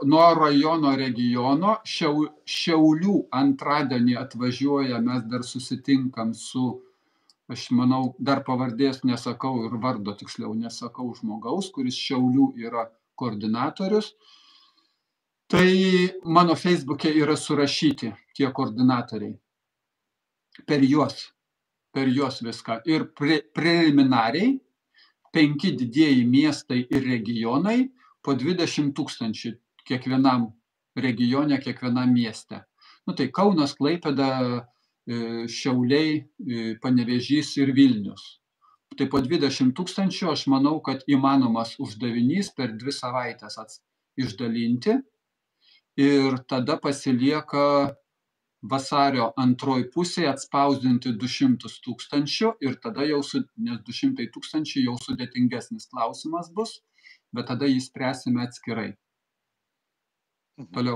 nuo rajono regiono, Šiaulių antradienį atvažiuoja, mes dar susitinkam su, aš manau, dar pavardės nesakau ir vardo tiksliau nesakau žmogaus, kuris Šiaulių yra koordinatorius. Tai mano Facebook'e yra surašyti tie koordinatoriai. Per juos viską. Ir preliminariai 5 didieji miestai ir regionai po 20 000 kiekvienam regione, kiekvienam mieste. Nu tai Kaunas, Klaipėda, Šiauliai, Panevėžys ir Vilnius. Tai po 20 000 aš manau, kad įmanomas uždavinys per 2 savaitės išdalinti. Ir tada pasilieka vasario antroj pusėje atspausdinti 200 000 ir tada jau, nes 200 000 jau sudėtingesnis klausimas bus, bet tada jį spręsime atskirai. Toliau.